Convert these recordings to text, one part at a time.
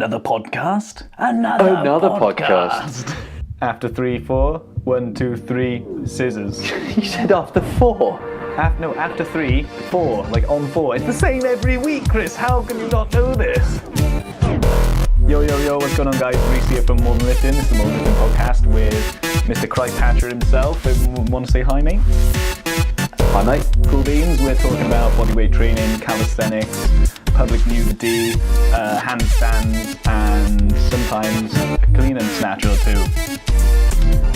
Another podcast. Another podcast. After 3, 4. 1, 2, 3. Scissors. You said after 4. After 3, 4. Like on 4. It's the same every week, Chris. How can you not know this? Yo, what's going on, guys? Rhys here from More Than Lifting. This is the More Than Lifting podcast with Mr. Christ Thatcher himself. Want to say hi, mate? Hi, mate. Cool beans. We're talking about bodyweight training, calisthenics, public nudity, handstands, and sometimes a clean and snatch or two.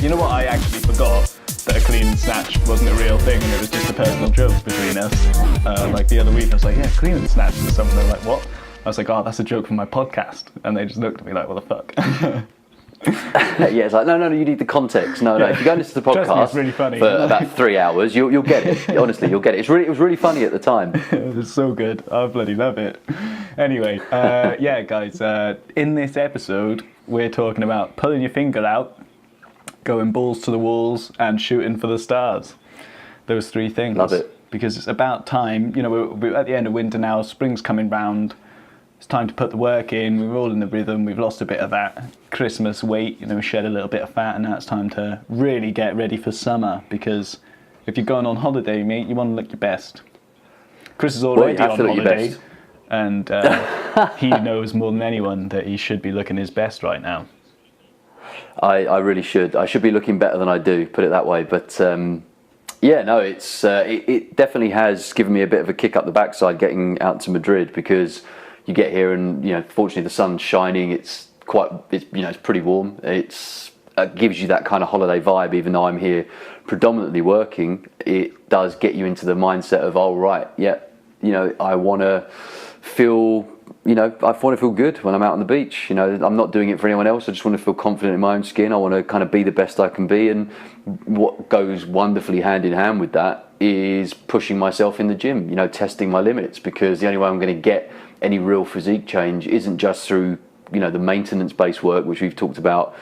You know what? I actually forgot that a clean and snatch wasn't a real thing, and it was just a personal joke between us. Like the other week, I was like, yeah, clean and snatch, and someone was like, what? I was like, oh, that's a joke from my podcast. And they just looked at me like, what the fuck? Yeah, it's like, no, you need the context. No, if you go and listen to the podcast it's really funny. for about 3 hours, you'll get it. Honestly, you'll get it. It was really funny at the time. It's so good. I bloody love it. Anyway, yeah, guys, in this episode, we're talking about pulling your finger out, going balls to the walls, and shooting for the stars. Those 3 things. Love it. Because it's about time. You know, we're at the end of winter now. Spring's coming round. It's time to put the work in. We're all in the rhythm. We've lost a bit of that Christmas weight. You know, shed a little bit of fat, and now it's time to really get ready for summer. Because if you're going on holiday, mate, you want to look your best. Chris is already on holiday, and he knows more than anyone that he should be looking his best right now. I really should. I should be looking better than I do. Put it that way. But yeah, no, it definitely has given me a bit of a kick up the backside getting out to Madrid, because you get here and, you know, fortunately the sun's shining. It's pretty warm. It gives you that kind of holiday vibe. Even though I'm here predominantly working, it does get you into the mindset of, oh right, yeah, you know, I want to feel good when I'm out on the beach. You know, I'm not doing it for anyone else. I just want to feel confident in my own skin. I want to kind of be the best I can be. And what goes wonderfully hand in hand with that is pushing myself in the gym, you know, testing my limits, because the only way I'm going to get any real physique change isn't just through, you know, the maintenance-based work, which we've talked about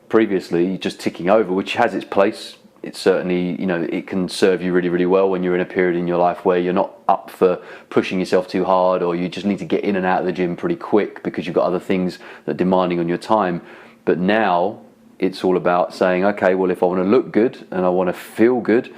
previously, just ticking over, which has its place. It's certainly, you know, it can serve you really, really well when you're in a period in your life where you're not up for pushing yourself too hard, or you just need to get in and out of the gym pretty quick because you've got other things that are demanding on your time. But now it's all about saying, okay, well, if I want to look good and I want to feel good,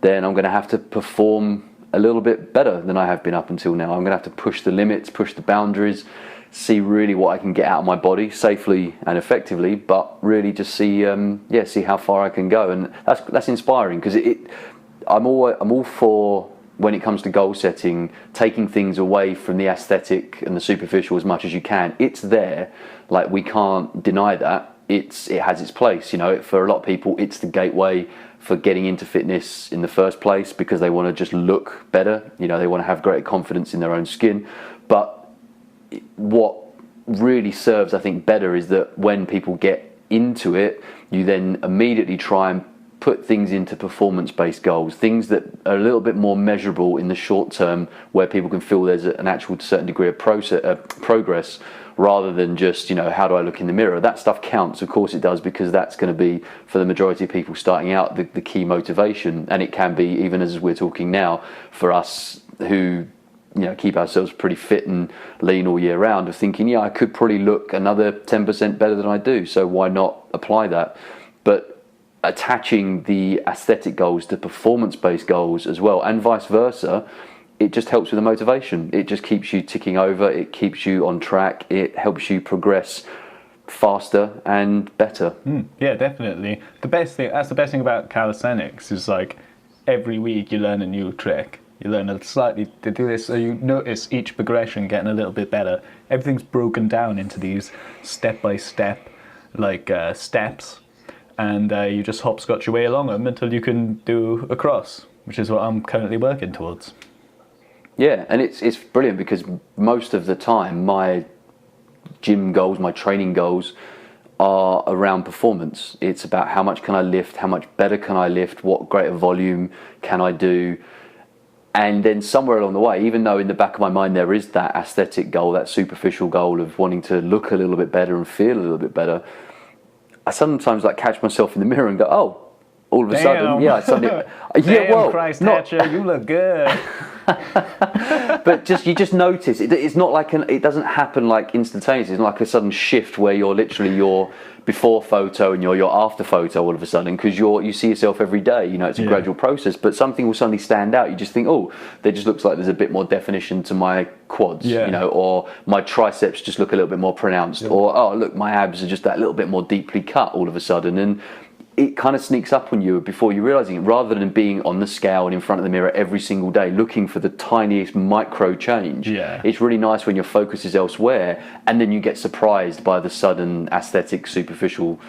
then I'm going to have to perform a little bit better than I have been up until now. I'm going to have to push the limits, push the boundaries, see really what I can get out of my body safely and effectively, but really just see how far I can go. And that's inspiring, because I'm all for, when it comes to goal setting, taking things away from the aesthetic and the superficial as much as you can. It's there, like, we can't deny that. It has its place. You know, for a lot of people, it's the gateway for getting into fitness in the first place, because they want to just look better. You know, they want to have greater confidence in their own skin. But what really serves, I think, better is that when people get into it, you then immediately try and put things into performance-based goals, things that are a little bit more measurable in the short term, where people can feel there's an actual certain degree of progress, rather than just, you know, how do I look in the mirror? That stuff counts, of course it does, because that's going to be, for the majority of people starting out, the key motivation. And it can be, even as we're talking now, for us who, you know, keep ourselves pretty fit and lean all year round, of thinking, yeah, I could probably look another 10% better than I do, so why not apply that? But attaching the aesthetic goals to performance-based goals as well, and vice versa, it just helps with the motivation. It just keeps you ticking over, it keeps you on track, it helps you progress faster and better. Yeah, definitely. That's the best thing about calisthenics, is like every week you learn a new trick. You learn to do this, so you notice each progression getting a little bit better. Everything's broken down into these step-by-step steps, and you just hopscotch your way along them until you can do a cross, which is what I'm currently working towards. Yeah, and it's brilliant, because most of the time my gym goals, my training goals, are around performance. It's about how much can I lift, how much better can I lift, what greater volume can I do. And then somewhere along the way, even though in the back of my mind there is that aesthetic goal, that superficial goal of wanting to look a little bit better and feel a little bit better, I sometimes catch myself in the mirror and go, oh, all of a sudden, yeah, Damn, Christ Thatcher, you look good. But you just notice it's not like it doesn't happen like instantaneously. It's not like a sudden shift where you're literally your before photo and your after photo all of a sudden, because you see yourself every day. It's a gradual process, but something will suddenly stand out. You just think, oh, there just looks like there's a bit more definition to my quads, or my triceps just look a little bit more pronounced, or oh look, my abs are just that little bit more deeply cut all of a sudden. And it kind of sneaks up on you before you're realizing it, rather than being on the scale and in front of the mirror every single day looking for the tiniest micro change. It's really nice when your focus is elsewhere, and then you get surprised by the sudden aesthetic superficial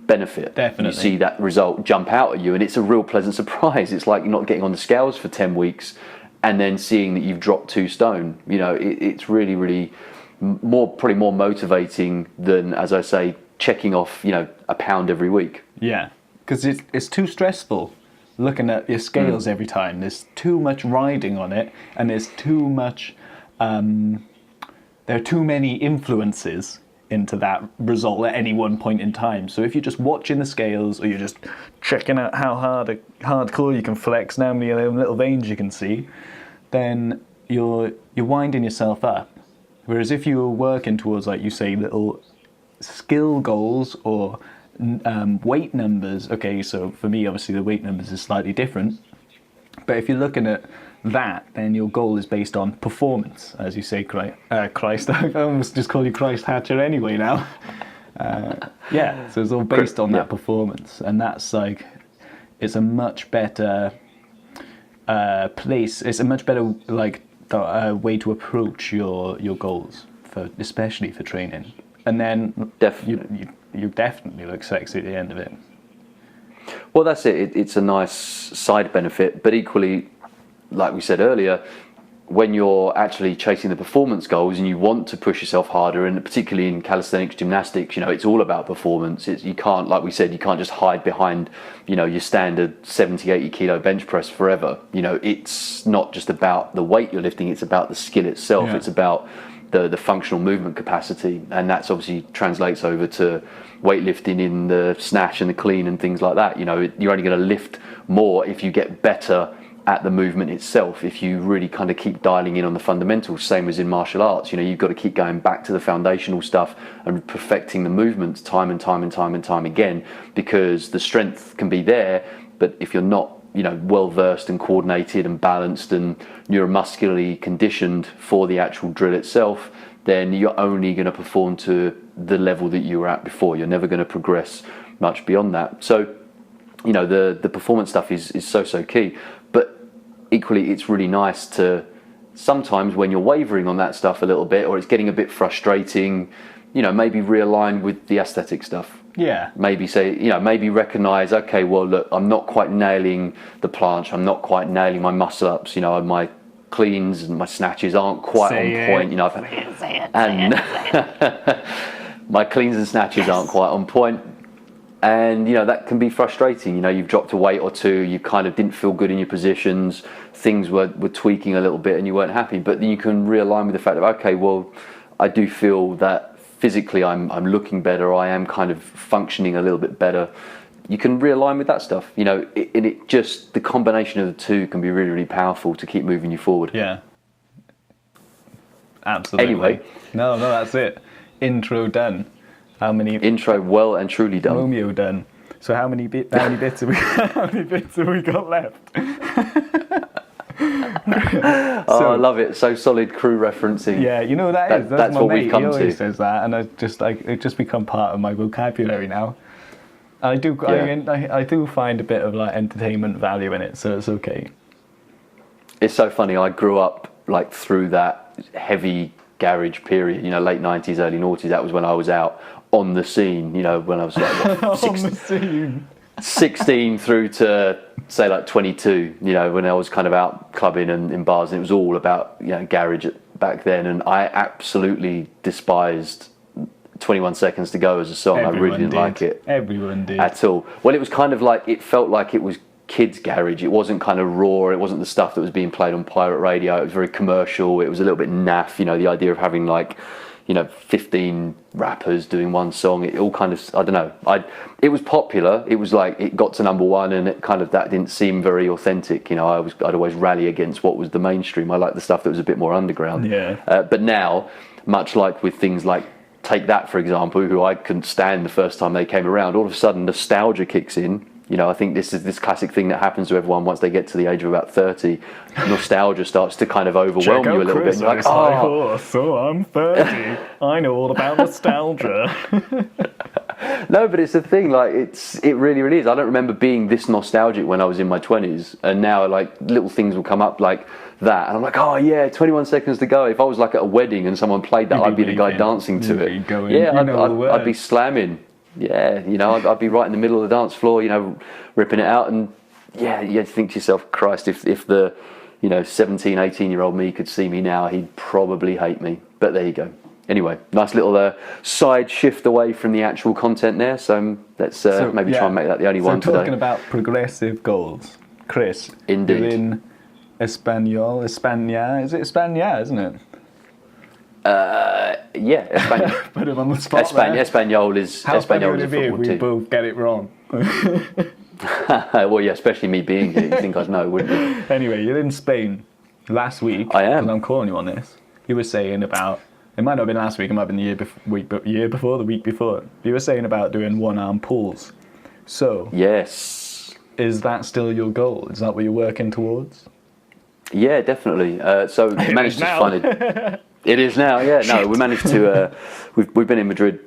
benefit. Definitely. You see that result jump out at you, and it's a real pleasant surprise. It's like you're not getting on the scales for 10 weeks and then seeing that you've dropped 2 stone. It's really, really probably more motivating than, as I say, checking off, a pound every week. Yeah, because it's too stressful looking at your scales every time. There's too much riding on it, and there's too much. There are too many influences into that result at any one point in time. So if you're just watching the scales, or you're just checking out how hardcore you can flex, and how many little veins you can see, then you're winding yourself up. Whereas if you were working towards, like you say, little skill goals or weight numbers, okay, so for me obviously the weight numbers is slightly different, but if you're looking at that, then your goal is based on performance, as you say. Christ, I almost just call you Christ Thatcher anyway now. So it's all based on that performance, and that's like, it's a much better place, it's a much better way to approach your goals, especially for training. And then you definitely look sexy at the end of it. Well, that's it. It's a nice side benefit, but equally, like we said earlier, when you're actually chasing the performance goals and you want to push yourself harder, and particularly in calisthenics, gymnastics, it's all about performance. You can't, like we said, you can't just hide behind, your standard 70, 80 kilo bench press forever. It's not just about the weight you're lifting, it's about the skill itself. Yeah. It's about the functional movement capacity, and that's obviously translates over to weightlifting in the snatch and the clean and things like that. You're only going to lift more if you get better at the movement itself, if you really kind of keep dialing in on the fundamentals, same as in martial arts. You've got to keep going back to the foundational stuff and perfecting the movements time and time again, because the strength can be there, but if you're not well versed and coordinated and balanced and neuromuscularly conditioned for the actual drill itself, then you're only going to perform to the level that you were at before. You're never going to progress much beyond that. So the performance stuff is so key, but equally it's really nice to sometimes, when you're wavering on that stuff a little bit, or it's getting a bit frustrating, maybe realign with the aesthetic stuff. Yeah. Maybe say, maybe recognise, okay, well, look, I'm not quite nailing the planche, I'm not quite nailing my muscle ups, my cleans and my snatches aren't quite on point, my cleans and snatches aren't quite on point, and that can be frustrating. You've dropped a weight or two, you kind of didn't feel good in your positions, things were tweaking a little bit and you weren't happy, but then you can realign with the fact of, okay, well, I do feel that physically I'm looking better, I am kind of functioning a little bit better. You can realign with that stuff, it just, the combination of the two can be really, really powerful to keep moving you forward. Yeah, absolutely. Anyway, no, that's it. Intro done. Intro well and truly done. Romeo done. So how many bits have we got left? I love it. So solid crew referencing. Yeah, that's my what mate. we've come he always to. says that, and it just become part of my vocabulary now. I do find a bit of entertainment value in it, so it's okay. It's so funny. I grew up through that heavy garage period. Late 90s, early noughties. That was when I was out on the scene. When I was on the scene. 16 through to say 22, when I was kind of out clubbing and in bars, and it was all about garage back then, and I absolutely despised 21 Seconds to Go as a song. I really didn't like it. Everyone did. At all. Well, it was kind of it felt like it was kids garage. It wasn't kind of raw, it wasn't the stuff that was being played on pirate radio. It was very commercial, it was a little bit naff, the idea of having 15 rappers doing one song. It all kind of, I don't know. It was popular. It was like it got to number one, and it kind of that didn't seem very authentic. I'd always rally against what was the mainstream. I liked the stuff that was a bit more underground. Yeah. But now, much like with things like Take That, for example, who I couldn't stand the first time they came around, all of a sudden nostalgia kicks in. I think this is this classic thing that happens to everyone once they get to the age of about 30. Nostalgia starts to kind of overwhelm you a little bit. You're like, oh, so I'm 30. I know all about nostalgia. No, but it's a thing. Like it really, really is. I don't remember being this nostalgic when I was in my 20s, and now like little things will come up like that, and I'm like, oh yeah, 21 seconds to go. If I was like at a wedding and someone played that, I'd be the guy dancing to it. I'd be slamming. Yeah, I'd be right in the middle of the dance floor, ripping it out, and yeah, you think to yourself, Christ, if the 17, 18-year-old me could see me now, he'd probably hate me. But there you go. Anyway, nice little side shift away from the actual content there. So let's maybe try and make that the only one today. Talking about progressive goals, Chris. Indeed. You're in España, is it España, isn't it? Yeah, España. Put him on the spot. Espanol is How Espanol funny is would a it be if football we team. both get it wrong? Well, yeah, especially me being here. You think I'd know, wouldn't you? Anyway, you're in Spain last week. I am. And I'm calling you on this. You were saying about, it might not have been last week, it might have been the week before. You were saying about doing one-arm pulls. So, yes. Is that still your goal? Is that what you're working towards? Yeah, definitely. So we managed to find it. It is now, yeah. No, we managed to. We've been in Madrid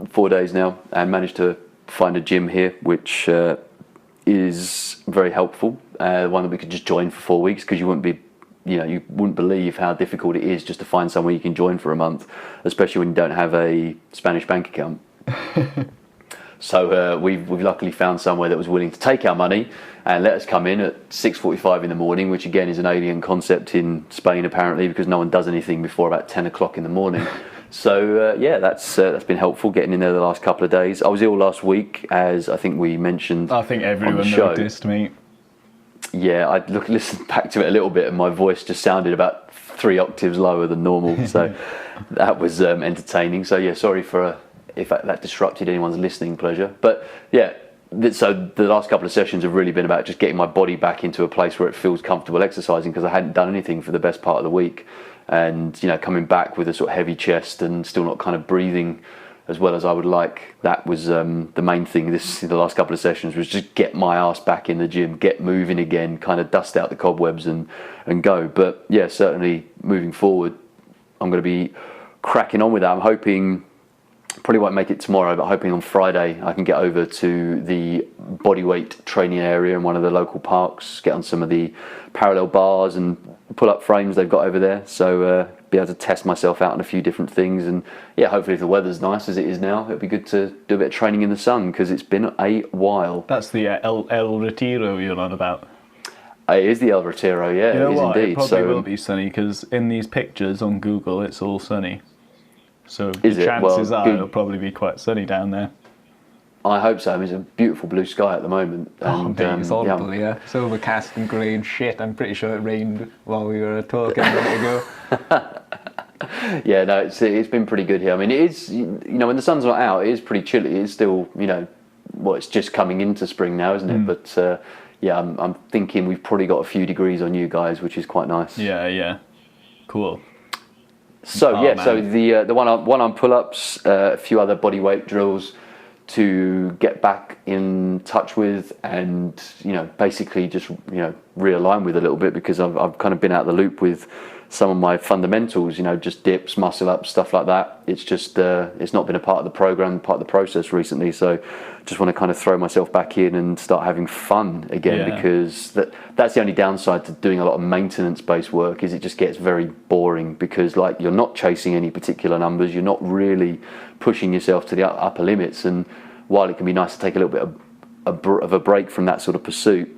4 days now, and managed to find a gym here, which is very helpful. One that we could just join for 4 weeks, because you wouldn't believe how difficult it is just to find somewhere you can join for a month, especially when you don't have a Spanish bank account. So we've luckily found somewhere that was willing to take our money and let us come in at 6:45 in the morning, which again is an alien concept in Spain apparently, because no one does anything before about 10 o'clock in the morning. So that's been helpful getting in there the last couple of days. I was ill last week, as I think we mentioned. I think everyone noticed, mate. Yeah, I listened back to it a little bit, and my voice just sounded about 3 octaves lower than normal. So that was entertaining. So yeah, sorry for if that disrupted anyone's listening pleasure. But yeah, so the last couple of sessions have really been about just getting my body back into a place where it feels comfortable exercising, because I hadn't done anything for the best part of the week, and coming back with a sort of heavy chest and still not kind of breathing as well as I would like. That was the main thing the last couple of sessions, was just get my ass back in the gym, get moving again, kind of dust out the cobwebs and go. But yeah, certainly moving forward, I'm going to be cracking on with that. I'm hoping, probably won't make it tomorrow, but hoping on Friday I can get over to the bodyweight training area in one of the local parks, get on some of the parallel bars and pull-up frames they've got over there. So be able to test myself out on a few different things, and yeah, hopefully if the weather's nice as it is now, it'll be good to do a bit of training in the sun, because it's been a while. That's the El Retiro you're on about. It is the El Retiro, yeah. You know it is what? indeed. It probably will be sunny, because in these pictures on Google it's all sunny. So the chances are it'll probably be quite sunny down there. I hope so. I mean, it's a beautiful blue sky at the moment. And, it's horrible, yeah. It's overcast and grey and shit. I'm pretty sure it rained while we were talking a minute ago. Yeah, no, it's been pretty good here. I mean, it is, when the sun's not out, it is pretty chilly. It's still, it's just coming into spring now, isn't it? But yeah, I'm thinking we've probably got a few degrees on you guys, which is quite nice. Yeah. Cool. So so the one-arm pull-ups, a few other body weight drills to get back in touch with, and basically just realign with a little bit, because I've kind of been out of the loop with some of my fundamentals, just dips, muscle ups, stuff like that. It's just it's not been a part of the program, part of the process recently. So just want to kind of throw myself back in and start having fun again, because that's the only downside to doing a lot of maintenance based work, is it just gets very boring, because like you're not chasing any particular numbers, you're not really pushing yourself to the upper limits. And while it can be nice to take a little bit of a break from that sort of pursuit,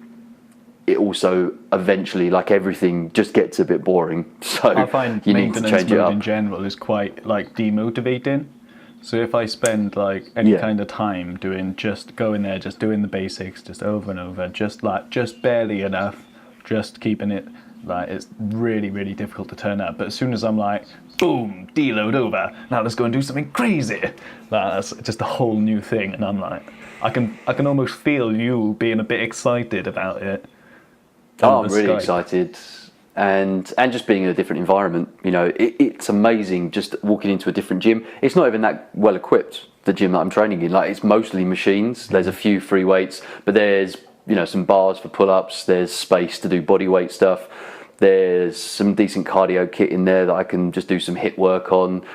it also eventually, like everything, just gets a bit boring. So I find you need to change it up. in general is quite like demotivating. So if I spend like any kind of time just going there, just doing the basics, just over and over, just barely enough, just keeping it Like, it's really, really difficult to turn up. But as soon as I'm like, boom, deload over, now let's go and do something crazy. That's just a whole new thing. And I'm like, I can almost feel you being a bit excited about it. Oh, I'm really excited. And just being in a different environment, you know, it's amazing just walking into a different gym. It's not even that well equipped, the gym that I'm training in. Like, it's mostly machines. There's a few free weights, but there's, you know, some bars for pull-ups. There's space to do body weight stuff. There's some decent cardio kit in there that I can just do some HIIT work on.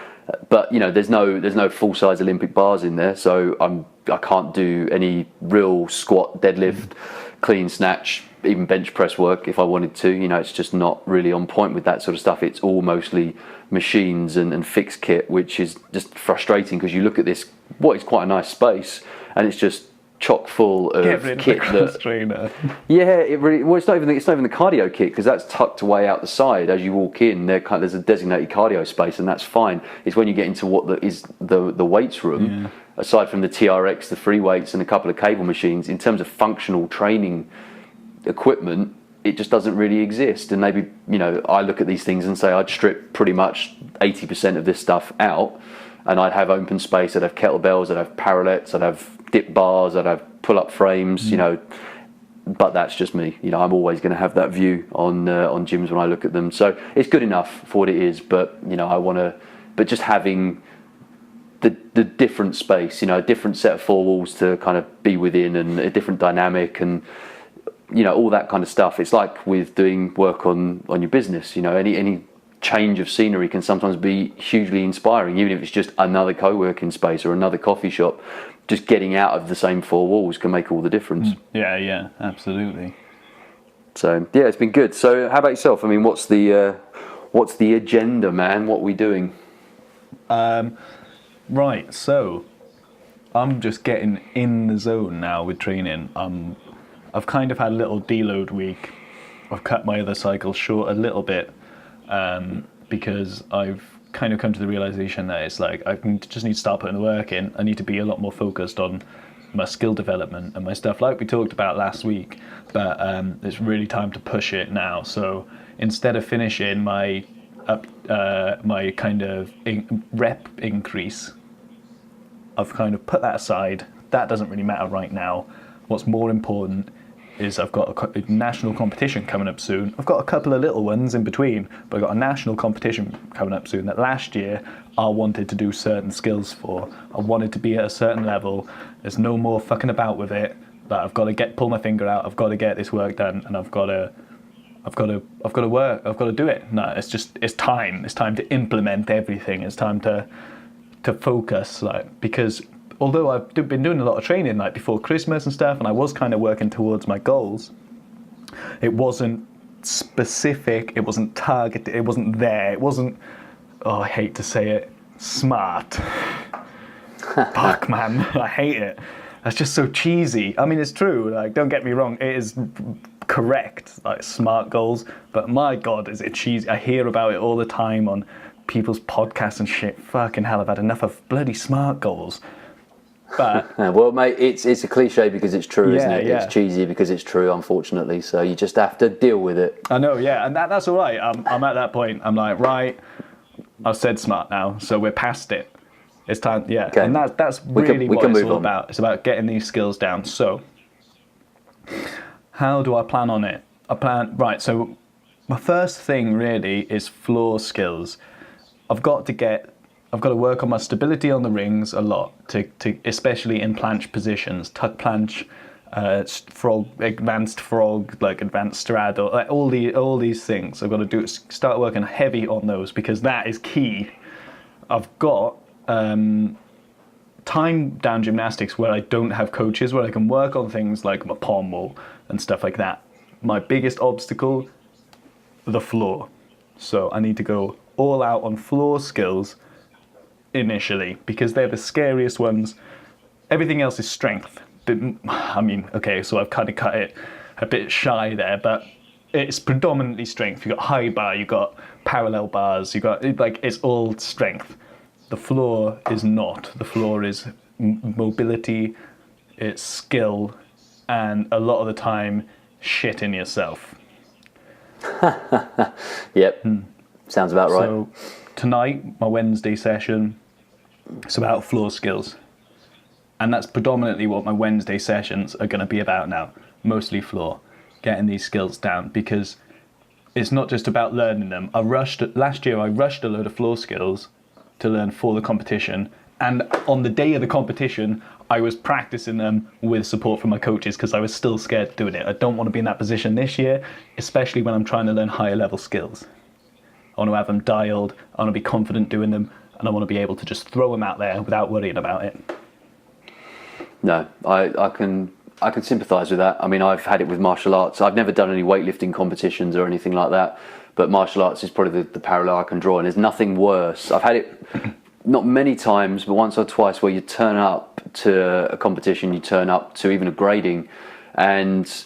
But, you know, there's no full-size Olympic bars in there, so I can't do any real squat, deadlift, clean snatch, even bench press work if I wanted to. You know, it's just not really on point with that sort of stuff. It's all mostly machines and fixed kit, which is just frustrating because you look at this, what is quite a nice space, and it's just chock full of kit that. Yeah, it really. Well, it's not even the cardio kit, because that's tucked away out the side as you walk in. There's a designated cardio space, and that's fine. It's when you get into what is the weights room. Yeah. Aside from the TRX, the free weights, and a couple of cable machines, in terms of functional training equipment, it just doesn't really exist. And maybe, you know, I look at these things and say I'd strip pretty much 80% of this stuff out, and I'd have open space. I'd have kettlebells, I'd have parallettes, I'd have dip bars, I'd have pull-up frames, you know. But that's just me. You know, I'm always going to have that view on gyms when I look at them. So it's good enough for what it is, but, you know, I want to. But just having the different space, you know, a different set of four walls to kind of be within, and a different dynamic, and, you know, all that kind of stuff. It's like with doing work on your business. You know, any change of scenery can sometimes be hugely inspiring, even if it's just another co-working space or another coffee shop. Just getting out of the same four walls can make all the difference. Yeah, absolutely. So yeah, it's been good. So how about yourself? I mean, what's the agenda, man? What are we doing? Right, so I'm just getting in the zone now with training. I've kind of had a little deload week. I've cut my other cycles short a little bit, because I've kind of come to the realization that it's like I just need to start putting the work in. I need to be a lot more focused on my skill development and my stuff, like we talked about last week. But it's really time to push it now. So instead of finishing my kind of rep increase, I've kind of put that aside. That doesn't really matter right now. What's more important is I've got a national competition coming up soon. I've got a couple of little ones in between, but I've got a national competition coming up soon that last year I wanted to do certain skills for. I wanted to be at a certain level. There's no more fucking about with it. But I've got to pull my finger out. I've got to get this work done, and I've got to work. I've got to do it. No, it's time. It's time to implement everything. It's time to focus, like, because although I've been doing a lot of training like before Christmas and stuff, and I was kind of working towards my goals, it wasn't specific, it wasn't targeted, it wasn't there, it wasn't, oh, I hate to say it, smart. Fuck, man, I hate it. That's just so cheesy. I mean, it's true, like, don't get me wrong, it is correct, like, smart goals, but my God, is it cheesy. I hear about it all the time on people's podcasts and shit. Fucking hell, I've had enough of bloody smart goals. But well, mate, it's a cliche because it's true, isn't it? Yeah. It's cheesy because it's true, unfortunately. So you just have to deal with it. I know, yeah, and that's all right. I'm at that point. I'm like, right, I've said smart now, so we're past it. It's time, yeah. Okay. And that's really what it's all about. It's about getting these skills down. So how do I plan on it? Right, so my first thing really is floor skills. I've got to work on my stability on the rings a lot, to especially in planche positions, tuck planche, frog, advanced frog, like advanced straddle, like all these things. I've got to start working heavy on those, because that is key. I've got time down gymnastics where I don't have coaches, where I can work on things like my palm wall and stuff like that. My biggest obstacle, the floor. So I need to go all out on floor skills initially, because they're the scariest ones. Everything else is strength. I mean, okay, so I've kind of cut it a bit shy there, but it's predominantly strength. You've got high bar, you've got parallel bars, you've got, like, it's all strength. The floor is not. The floor is mobility, it's skill, and a lot of the time, shit in yourself. Yep. Sounds about right. So tonight, my Wednesday session, it's about floor skills. And that's predominantly what my Wednesday sessions are going to be about now. Mostly floor, getting these skills down, because it's not just about learning them. Last year I rushed a load of floor skills to learn for the competition. And on the day of the competition, I was practicing them with support from my coaches because I was still scared doing it. I don't want to be in that position this year, especially when I'm trying to learn higher level skills. I want to have them dialed, I want to be confident doing them, and I want to be able to just throw them out there without worrying about it. No, I can sympathise with that. I mean, I've had it with martial arts. I've never done any weightlifting competitions or anything like that, but martial arts is probably the parallel I can draw, and there's nothing worse. I've had it not many times, but once or twice, where you turn up to a competition, you turn up to even a grading, and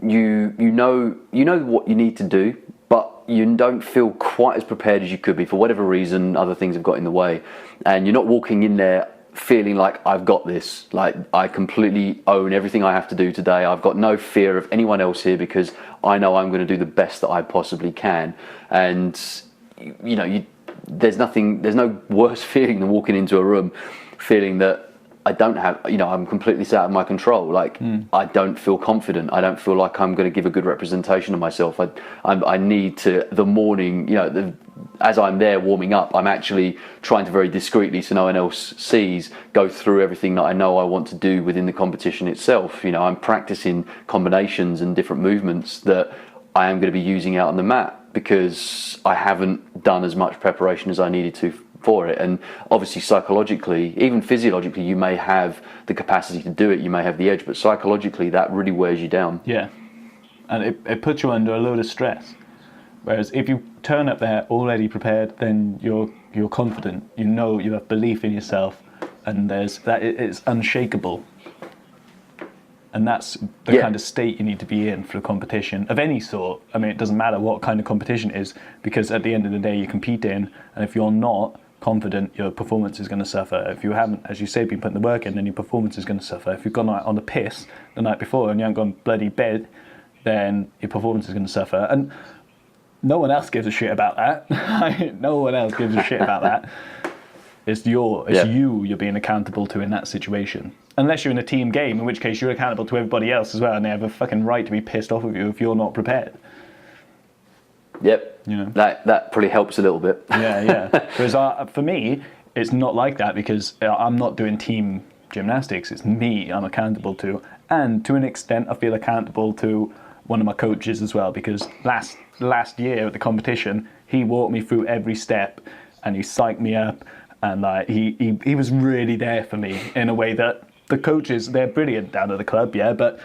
you know what you need to do, but you don't feel quite as prepared as you could be for whatever reason. Other things have got in the way, and you're not walking in there feeling like I've got this, like I completely own everything I have to do today. I've got no fear of anyone else here because I know I'm going to do the best that I possibly can. And there's no worse feeling than walking into a room feeling that I don't have, I'm completely out of my control. Like I don't feel confident. I don't feel like I'm going to give a good representation of myself. I need to, the morning, as I'm there warming up, I'm actually trying to very discreetly, so no one else sees, go through everything that I know I want to do within the competition itself. I'm practicing combinations and different movements that I am going to be using out on the mat because I haven't done as much preparation as I needed to for it. And obviously psychologically, even physiologically, you may have the capacity to do it, you may have the edge, but psychologically that really wears you down. Yeah, and it puts you under a load of stress. Whereas if you turn up there already prepared, then you're confident, you have belief in yourself, and it's unshakable. And that's the kind of state you need to be in for a competition of any sort. I mean, it doesn't matter what kind of competition it is, because at the end of the day you're competing, and if you're not confident, your performance is going to suffer. If you haven't, as you say, been putting the work in, then your performance is going to suffer. If you've gone out on the piss the night before and you haven't gone bloody bed, then your performance is going to suffer. And no one else gives a shit about that. No one else gives a shit about that. It's you you're being accountable to in that situation. Unless you're in a team game, in which case you're accountable to everybody else as well, and they have a fucking right to be pissed off with you if you're not prepared. Yep. That probably helps a little bit. Yeah. Whereas for me, it's not like that, because I'm not doing team gymnastics. It's me I'm accountable to, and to an extent I feel accountable to one of my coaches as well, because last year at the competition he walked me through every step and he psyched me up, and like he was really there for me in a way that the coaches, they're brilliant down at the club, yeah, but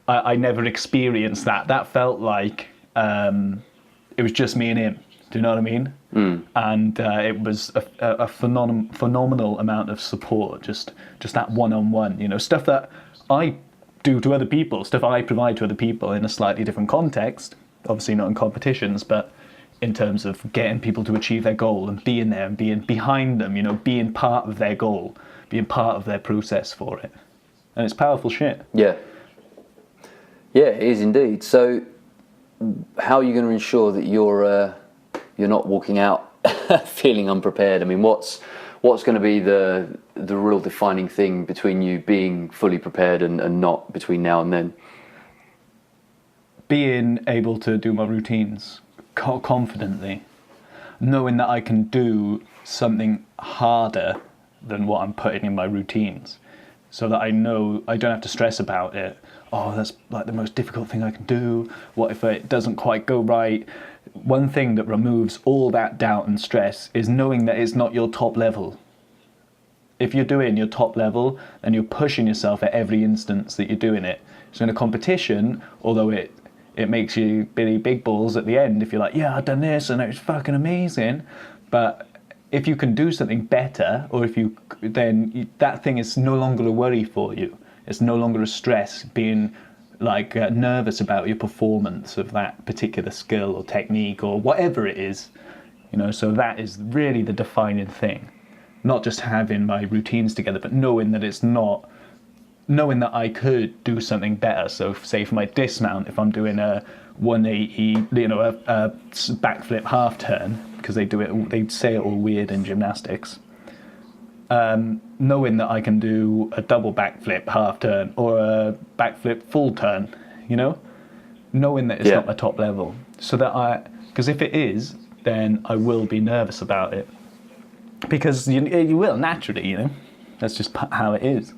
I never experienced that. That felt like it was just me and him. Do you know what I mean? And it was a phenomenal amount of support, just that one-on-one, stuff that I do to other people, stuff I provide to other people in a slightly different context, obviously not in competitions, but in terms of getting people to achieve their goal and being there and being behind them, being part of their goal, being part of their process for it. And it's powerful shit. Yeah, it is indeed. So how are you going to ensure that you're not walking out feeling unprepared? I mean, what's going to be the real defining thing between you being fully prepared and not between now and then? Being able to do my routines confidently, knowing that I can do something harder than what I'm putting in my routines, so that I know I don't have to stress about it. Oh, that's like the most difficult thing I can do. What if it doesn't quite go right? One thing that removes all that doubt and stress is knowing that it's not your top level. If you're doing your top level, then you're pushing yourself at every instance that you're doing it. So in a competition, although it makes you really big balls at the end if you're like, yeah, I've done this and it was fucking amazing, but if you can do something better, or that thing is no longer a worry for you. It's no longer a stress being like nervous about your performance of that particular skill or technique or whatever it is, so that is really the defining thing. Not just having my routines together, but knowing that I could do something better. So say for my dismount, if I'm doing a 180, you know, a backflip half turn, because they say it all weird in gymnastics. Knowing that I can do a double backflip half turn or a backflip full turn, you know, knowing that it's not my top level, so that because if it is, then I will be nervous about it, because you will naturally, you know, that's just how it is.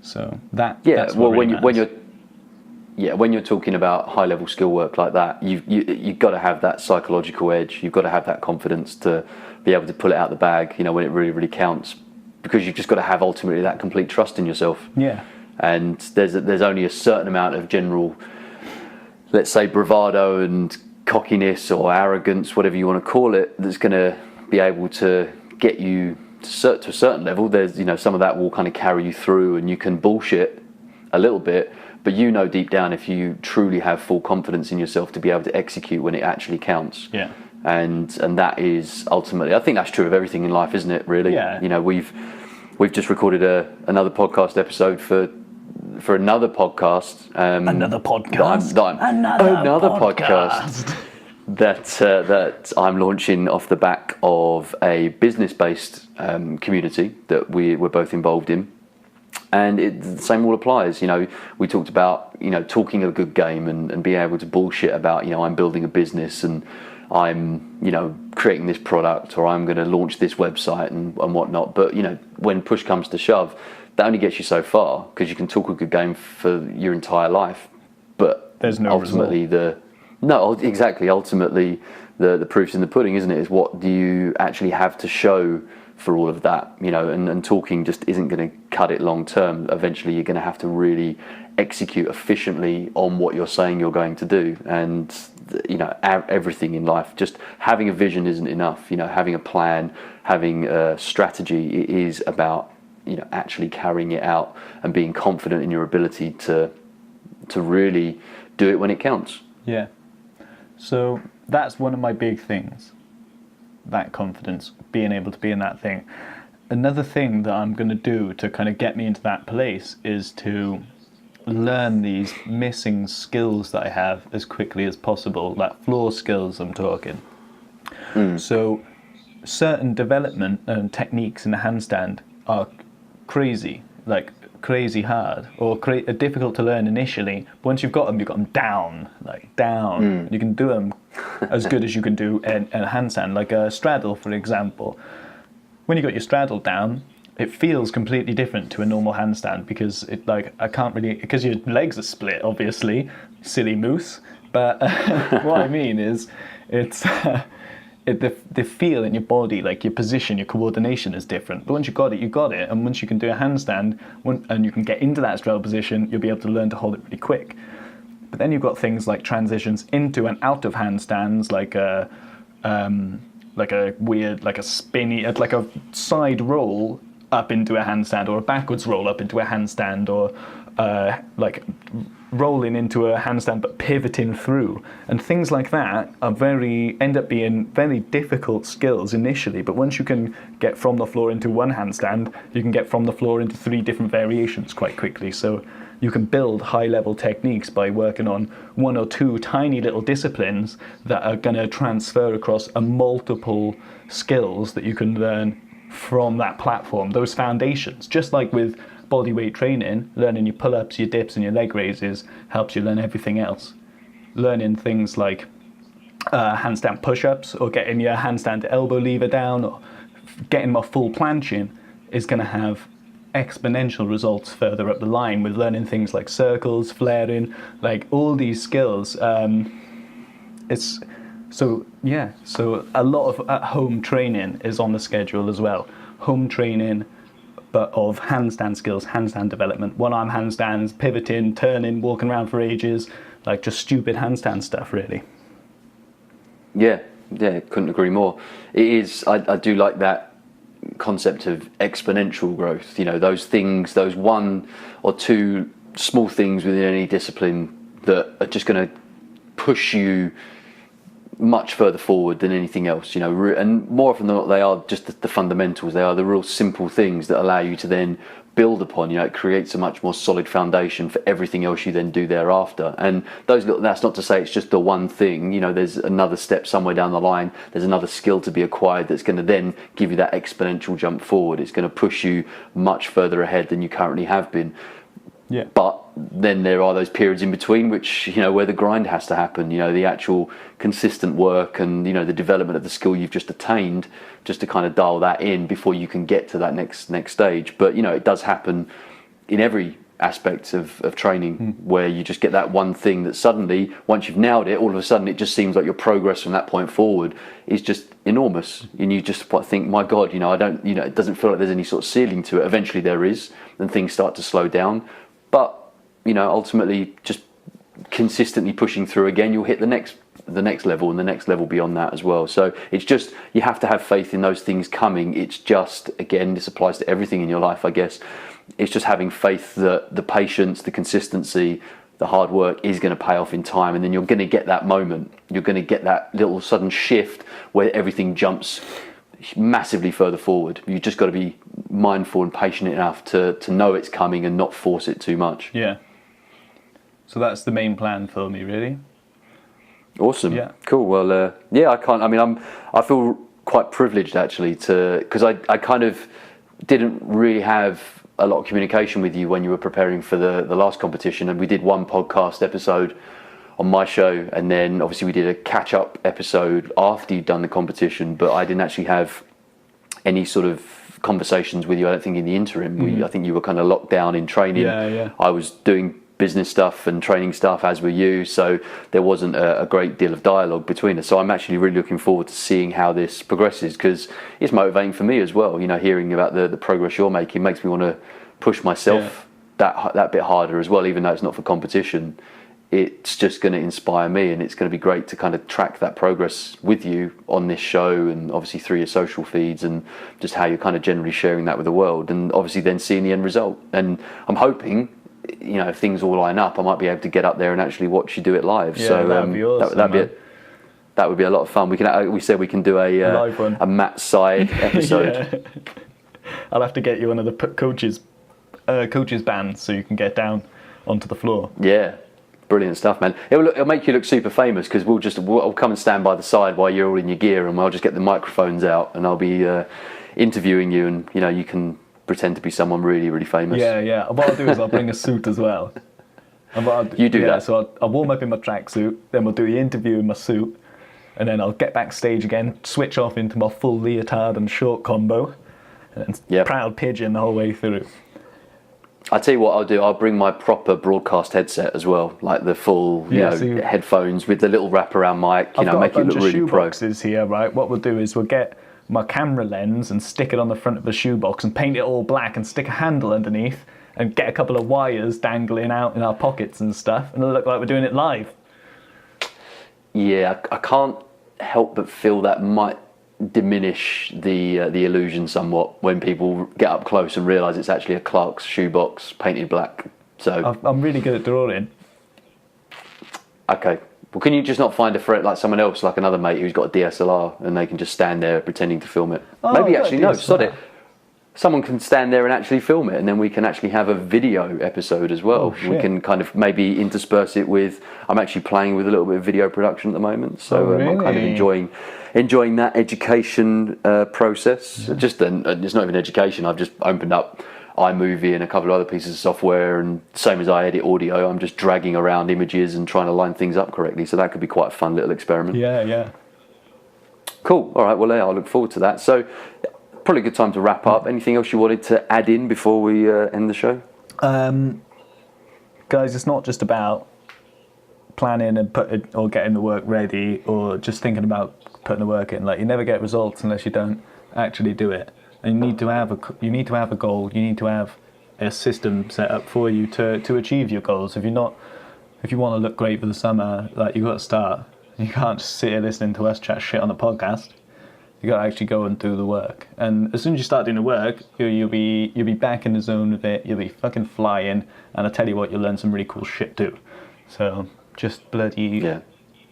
So that's well, really when you're talking about high level skill work like that, you've got to have that psychological edge. You've got to have that confidence to be able to pull it out the bag, you know, when it really, really counts, because you've just got to have ultimately that complete trust in yourself. Yeah. And there's only a certain amount of general, let's say, bravado and cockiness or arrogance, whatever you want to call it, that's going to be able to get you to a certain level. There's, you know, some of that will kind of carry you through, and you can bullshit a little bit, but you know deep down, if you truly have full confidence in yourself to be able to execute when it actually counts. Yeah. And that is ultimately, I think that's true of everything in life, isn't it, really? Yeah. You know, we've just recorded another podcast episode for another podcast. Another podcast. Another podcast that I'm launching off the back of a business-based community that we're both involved in. And the same all applies. You know, we talked about, you know, talking a good game and being able to bullshit about, you know, I'm building a business and I'm, you know, creating this product, or I'm going to launch this website and whatnot. But, you know, when push comes to shove, that only gets you so far, because you can talk a good game for your entire life, but there's no ultimately ultimately the proof's in the pudding, isn't it? Is what do you actually have to show for all of that, you know, and talking just isn't going to cut it long term. Eventually you're going to have to really execute efficiently on what you're saying you're going to do. And, you know, everything in life, just having a vision isn't enough. You know, having a plan, having a strategy, it is about, you know, actually carrying it out and being confident in your ability to really do it when it counts. Yeah. So that's one of my big things, that confidence, being able to be in that thing. Another thing that I'm going to do to kind of get me into that place is to learn these missing skills that I have as quickly as possible, like floor skills I'm talking. So certain development and techniques in the handstand are crazy hard, or difficult to learn initially. But once you've got them down. You can do them as good as you can do in a handstand, like a straddle, for example. When you got your straddle down, it feels completely different to a normal handstand, because because your legs are split, obviously, silly moose. But what I mean is, it's the feel in your body, like your position, your coordination is different. But once you got it, you got it. And once you can do a handstand, and you can get into that straddle position, you'll be able to learn to hold it really quick. But then you've got things like transitions into and out of handstands, like a weird, like a spinny, like a side roll up into a handstand, or a backwards roll up into a handstand, or like rolling into a handstand but pivoting through, and things like that end up being very difficult skills initially. But once you can get from the floor into one handstand, you can get from the floor into 3 different variations quite quickly. So you can build high-level techniques by working on 1 or 2 tiny little disciplines that are going to transfer across a multiple skills that you can learn from that platform, those foundations. Just like with bodyweight training, learning your pull-ups, your dips and your leg raises helps you learn everything else. Learning things like handstand push-ups, or getting your handstand elbow lever down, or getting my full planching is going to have exponential results further up the line, with learning things like circles, flaring, like all these skills. So a lot of at-home training is on the schedule as well. Home training, but of handstand skills, handstand development, one-arm handstands, pivoting, turning, walking around for ages, like just stupid handstand stuff, really. Yeah, couldn't agree more. It is, I do like that concept of exponential growth. You know, those things, those 1 or 2 small things within any discipline that are just going to push you much further forward than anything else, you know, and more often than not they are just the fundamentals. They are the real simple things that allow you to then build upon. You know, it creates a much more solid foundation for everything else you then do thereafter. And that's not to say it's just the one thing, you know, there's another step somewhere down the line, there's another skill to be acquired that's going to then give you that exponential jump forward. It's going to push you much further ahead than you currently have been. Yeah. But then there are those periods in between which, you know, where the grind has to happen, you know, the actual consistent work and, you know, the development of the skill you've just attained, just to kind of dial that in before you can get to that next stage. But, you know, it does happen in every aspect of training where you just get that one thing that suddenly, once you've nailed it, all of a sudden it just seems like your progress from that point forward is just enormous. And you just think, my God, you know, it doesn't feel like there's any sort of ceiling to it. Eventually there is, and things start to slow down. But, you know, ultimately just consistently pushing through again, you'll hit the next level and the next level beyond that as well. So it's just, you have to have faith in those things coming. It's just, again, this applies to everything in your life, I guess. It's just having faith that the patience, the consistency, the hard work is going to pay off in time, and then you're going to get that moment. You're going to get that little sudden shift where everything jumps massively further forward. You've just got to be mindful and patient enough to know it's coming and not force it too much. Yeah. So that's the main plan for me, really. Awesome. Yeah. Cool. Well, I feel quite privileged actually because I kind of didn't really have a lot of communication with you when you were preparing for the last competition, and we did one podcast episode on my show, and then obviously we did a catch-up episode after you'd done the competition, but I didn't actually have any sort of conversations with you, I don't think, in the interim. I think you were kind of locked down in training. Yeah. I was doing business stuff and training stuff, as were you, so there wasn't a great deal of dialogue between us. So I'm actually really looking forward to seeing how this progresses, because it's motivating for me as well. You know, hearing about the progress you're making makes me want to push myself that bit harder as well, even though it's not for competition. It's just going to inspire me, and it's going to be great to kind of track that progress with you on this show, and obviously through your social feeds, and just how you're kind of generally sharing that with the world, and obviously then seeing the end result. And I'm hoping, you know, if things all line up, I might be able to get up there and actually watch you do it live. Yeah, so that'd be awesome, that would be a lot of fun. We said we can do a Matt side episode. I'll have to get you one of the coaches bands so you can get down onto the floor. Yeah. Brilliant stuff, man. It'll make you look super famous, because we'll come and stand by the side while you're all in your gear, and I'll just get the microphones out and I'll be interviewing you, and you know, you can pretend to be someone really, really famous. Yeah. What I'll do is I'll bring a suit as well. You do that. So I'll warm up in my tracksuit, then we'll do the interview in my suit, and then I'll get backstage again, switch off into my full leotard and short combo, and proud pigeon the whole way through. I'll tell you what I'll do. I'll bring my proper broadcast headset as well, like the full, headphones with the little wraparound mic. Make it look really pro. I've got a bunch of shoeboxes here, right? What we'll do is we'll get my camera lens and stick it on the front of the shoebox and paint it all black and stick a handle underneath and get a couple of wires dangling out in our pockets and stuff, and it'll look like we're doing it live. Yeah, I can't help but feel that might diminish the illusion somewhat when people get up close and realise it's actually a Clark's shoebox painted black. So I'm really good at drawing. Okay, well, can you just not find a friend, like someone else, like another mate who's got a DSLR, and they can just stand there pretending to film it? Maybe actually no, sod it. Someone can stand there and actually film it, and then we can actually have a video episode as well. We can kind of maybe intersperse it with, I'm actually playing with a little bit of video production at the moment, so I'm kind of enjoying that education process. It's not even education. I've just opened up iMovie and a couple of other pieces of software, and same as I edit audio, I'm just dragging around images and trying to line things up correctly. So that could be quite a fun little experiment. Yeah. Cool. All right. Well, I look forward to that. So probably a good time to wrap up. Anything else you wanted to add in before we end the show? Guys, it's not just about planning and getting the work ready, or just thinking about putting the work in. Like, you never get results unless you don't actually do it. And you need to have a goal. You need to have a system set up for you to achieve your goals. If you want to look great for the summer, like, you've got to start. You can't just sit here listening to us chat shit on the podcast. You got to actually go and do the work. And as soon as you start doing the work, you'll be back in the zone of it. You'll be fucking flying. And I tell you what, you'll learn some really cool shit too. So just bloody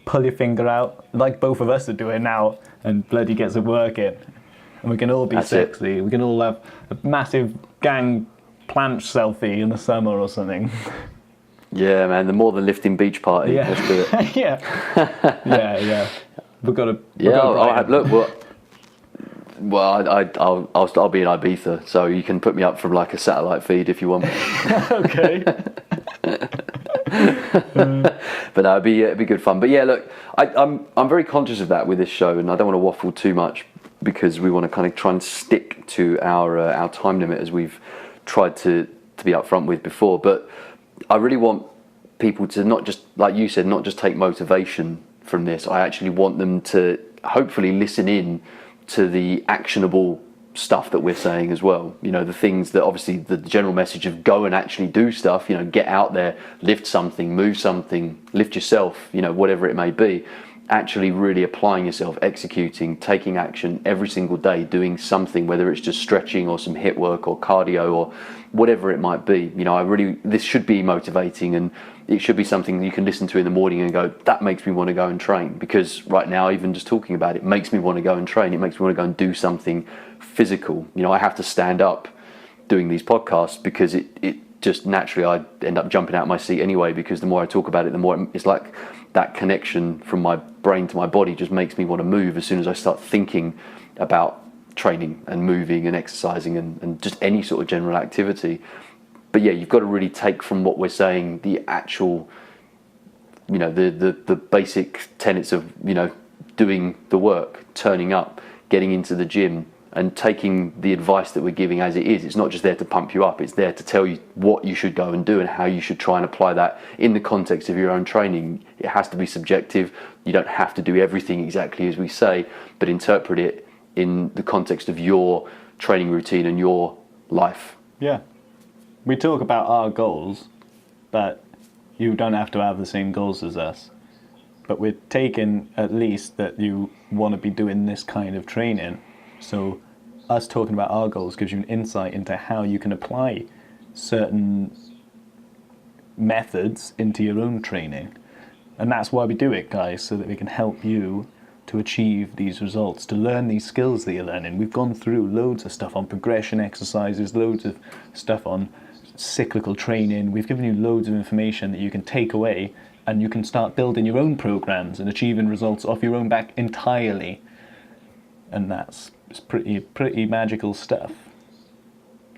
pull your finger out, like both of us are doing now, and bloody gets it working. And we can all be sexy. We can all have a massive gang planche selfie in the summer or something. Yeah, man, the more than lifting beach party. Yeah. Let's do it. yeah. We've got to. Look, I'll be in Ibiza, so you can put me up from like a satellite feed if you want. Okay. But no, it'd be good fun. But yeah, look, I'm very conscious of that with this show, and I don't want to waffle too much because we want to kind of try and stick to our time limit as we've tried to be upfront with before. But I really want people to not just, like you said, not just take motivation from this. I actually want them to hopefully listen in to the actionable stuff that we're saying as well. You know, the things that obviously the general message of go and actually do stuff, you know, get out there, lift something, move something, lift yourself, you know, whatever it may be. Actually really applying yourself, executing, taking action every single day, doing something, whether it's just stretching or some HIIT work or cardio or whatever it might be. You know, this should be motivating, and it should be something you can listen to in the morning and go, that makes me want to go and train. Because right now, even just talking about it makes me want to go and train. It makes me want to go and do something physical. You know, I have to stand up doing these podcasts because it just naturally, I end up jumping out of my seat anyway, because the more I talk about it, the more it's like that connection from my brain to my body just makes me want to move as soon as I start thinking about training and moving and exercising and just any sort of general activity. But yeah, you've got to really take from what we're saying the actual, you know, the basic tenets of, you know, doing the work, turning up, getting into the gym, and taking the advice that we're giving as it is. It's not just there to pump you up, it's there to tell you what you should go and do and how you should try and apply that in the context of your own training. It has to be subjective. You don't have to do everything exactly as we say, but interpret it in the context of your training routine and your life. Yeah. We talk about our goals, but you don't have to have the same goals as us. But we're taking at least that you want to be doing this kind of training. So us talking about our goals gives you an insight into how you can apply certain methods into your own training. And that's why we do it, guys, so that we can help you to achieve these results, to learn these skills that you're learning. We've gone through loads of stuff on progression exercises, loads of stuff on cyclical training. We've given you loads of information that you can take away, and you can start building your own programs and achieving results off your own back entirely. And that's pretty magical stuff.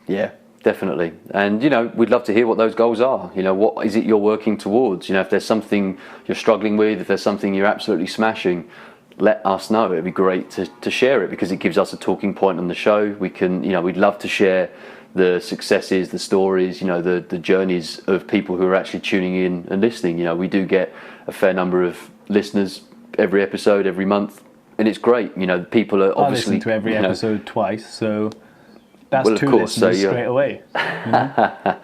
Yeah, definitely. And, you know, we'd love to hear what those goals are. You know, what is it you're working towards? You know, if there's something you're struggling with, if there's something you're absolutely smashing, let us know. It'd be great to share it, because it gives us a talking point on the show. We can, you know, we'd love to share the successes, the stories, you know, the journeys of people who are actually tuning in and listening. You know, we do get a fair number of listeners every episode, every month. And it's great, you know, people are obviously... I listen to every episode twice, so that's two listeners straight away. You know?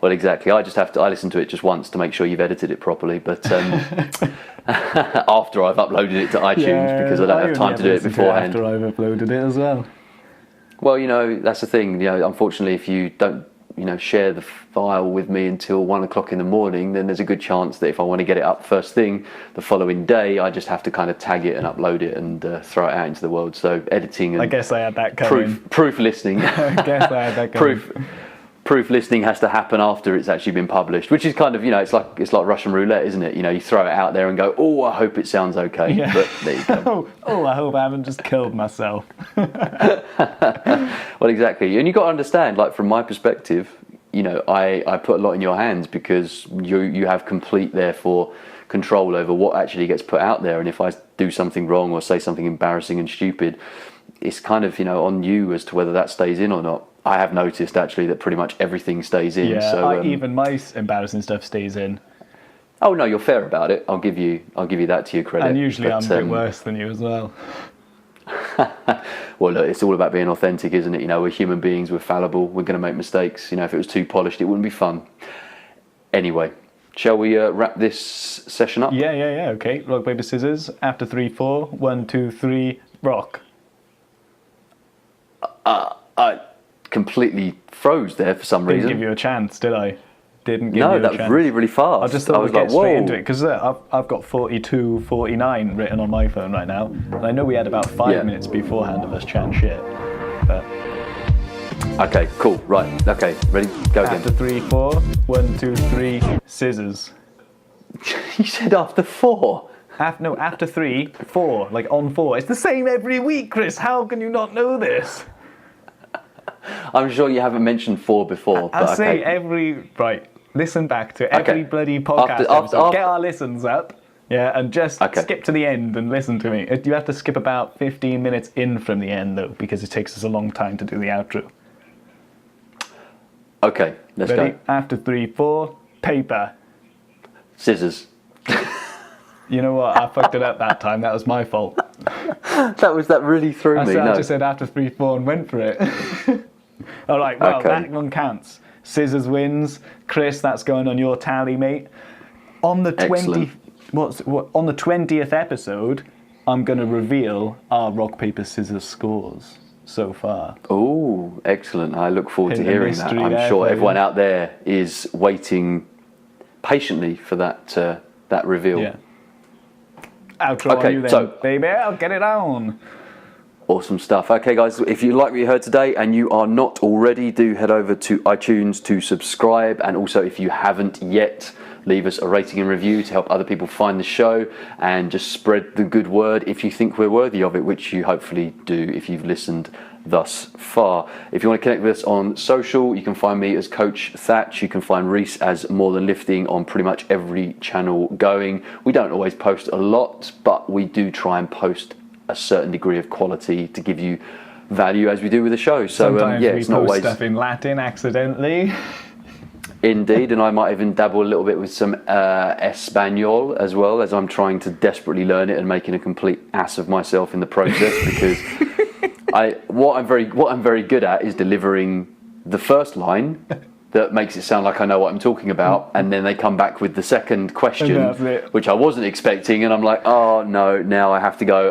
Well, exactly. I listen to it just once to make sure you've edited it properly, but after I've uploaded it to iTunes, because I don't have time to do it beforehand. After I've uploaded it as well. Well, you know, that's the thing. You know, unfortunately, if you don't, you know, share the file with me until 1 o'clock in the morning, then there's a good chance that if I want to get it up first thing the following day, I just have to kind of tag it and upload it and throw it out into the world. So editing and I guess I had that coming. Proof listening. I guess I had that coming. Proof listening has to happen after it's actually been published, which is kind of, you know, it's like Russian roulette, isn't it? You know, you throw it out there and go, oh, I hope it sounds okay. Yeah. But there you go. oh, I hope I haven't just killed myself. Well, exactly. And you've got to understand, like, from my perspective, you know, I put a lot in your hands, because you have complete, therefore, control over what actually gets put out there. And if I do something wrong or say something embarrassing and stupid, it's kind of, you know, on you as to whether that stays in or not. I have noticed actually that pretty much everything stays in. Yeah, so even my embarrassing stuff stays in. Oh no, you're fair about it. I'll give you that to your credit. And usually I'm a bit worse than you as well. Well, look, it's all about being authentic, isn't it? You know, we're human beings, we're fallible, we're going to make mistakes. You know, if it was too polished, it wouldn't be fun. Anyway, shall we wrap this session up? Yeah. Okay. Rock, paper, scissors. After 3, 4. 1, 2, 3. Rock. I completely froze there for some reason. Didn't give you a chance, did I? Didn't give No, you a that was chance. really, really fast. I just thought was we'd get like, straight whoa. into it because I've got 42:49 written on my phone right now, and I know we had about 5 minutes beforehand of us chatting shit. But Okay, cool. Right. Okay, ready? Go again. after 3, 4, 1, 2, 3, scissors. You said after 4. After 3, 4, like on 4. It's the same every week, Chris. How can you not know this? I'm sure you haven't mentioned 4 before. I but say okay. every right. Listen back to every bloody podcast After- episode. Get our listens up, yeah, and just Okay. skip to the end and listen to me. You have to skip about 15 minutes in from the end though, because it takes us a long time to do the outro. Okay, let's Ready? go. After 3, 4, paper. Scissors. You know what? I fucked it up that time. That was my fault. That really threw me. I No. just said after 3, 4 and went for it. All right, well, Okay. that one counts. Scissors wins. Chris, that's going on your tally, mate. On the 20th, on the 20th episode, I'm going to reveal our rock, paper, scissors scores so far. Oh, excellent. I look forward to Hint of hearing that. mystery I'm there sure for everyone you. out there is waiting patiently for that reveal. Yeah. Outro Okay, on you then, so- baby. I'll get it on. Awesome stuff. Okay, guys, if you like what you heard today and you are not already, do head over to iTunes to subscribe. And also, if you haven't yet, leave us a rating and review to help other people find the show and just spread the good word if you think we're worthy of it, which you hopefully do if you've listened thus far. If you want to connect with us on social, you can find me as Coach Thatch. You can find Rhys as More Than Lifting on pretty much every channel going. We don't always post a lot, but we do try and post a certain degree of quality to give you value as we do with the show. So Sometimes yeah, we it's not post always stuff in Latin accidentally. indeed, and I might even dabble a little bit with some Espanol as well, as I'm trying to desperately learn it and making a complete ass of myself in the process because what I'm very good at is delivering the first line that makes it sound like I know what I'm talking about, and then they come back with the second question, And that's it. which I wasn't expecting, and I'm like, oh no, now I have to go,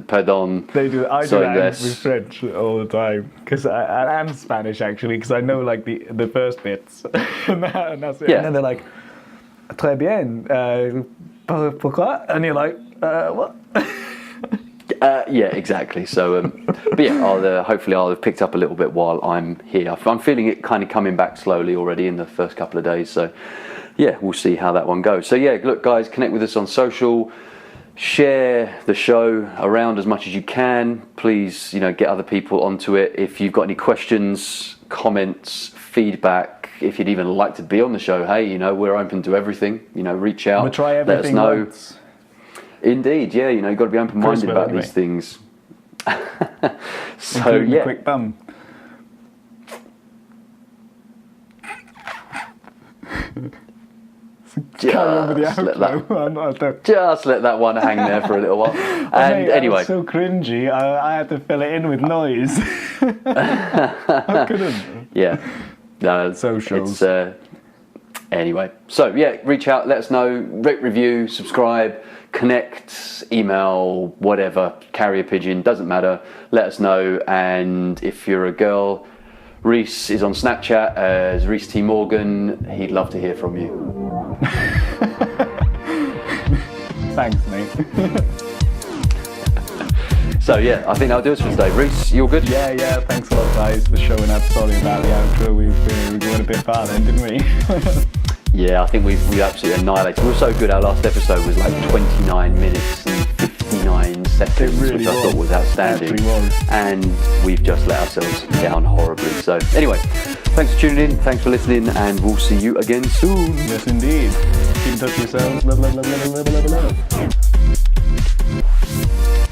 pardon. They do. I do So that yes. with French all the time, and Spanish actually, because I know like the first bits, and that's it. Yeah. And then they're like, "Très bien, pourquoi?" And you're like, "What?" Yeah, exactly. So, but yeah, hopefully I'll have picked up a little bit while I'm here. I'm feeling it kind of coming back slowly already in the first couple of days. So, yeah, we'll see how that one goes. So, yeah, look, guys, connect with us on social. Share the show around as much as you can. Please, get other people onto it. If you've got any questions, comments, feedback, if you'd even like to be on the show, hey, we're open to everything. Reach out. We'll try let us everything know. once. Indeed, yeah, you've got to be open-minded Chris will, about anyway. these things. So, Including the yeah. quick bum. Carry on with the Just let that- outro. Just let that one hang there for a little while. And Mate, that anyway, was so cringy. I had to fill it in with noise. I couldn't. yeah. No, Socials. It's, anyway, so yeah, reach out, let us know, rate, review, subscribe, connect, email, whatever, carrier pigeon, doesn't matter. Let us know. And if you're a girl, Rhys is on Snapchat as Rhys T. Morgan. He'd love to hear from you. Thanks, mate. So yeah, I think that'll do us for today. Rhys, you all good? Yeah. Thanks a lot, guys, for showing up. Sorry about the outro. We went a bit far then, didn't we? Yeah, I think we absolutely annihilated. We were so good. Our last episode was like 29 minutes and 59 seconds, It really which I was. thought was outstanding. It actually was. And we've just let ourselves down horribly. So anyway, thanks for tuning in, thanks for listening, and we'll see you again soon. Yes, indeed. Keep in touch with yourselves. Love.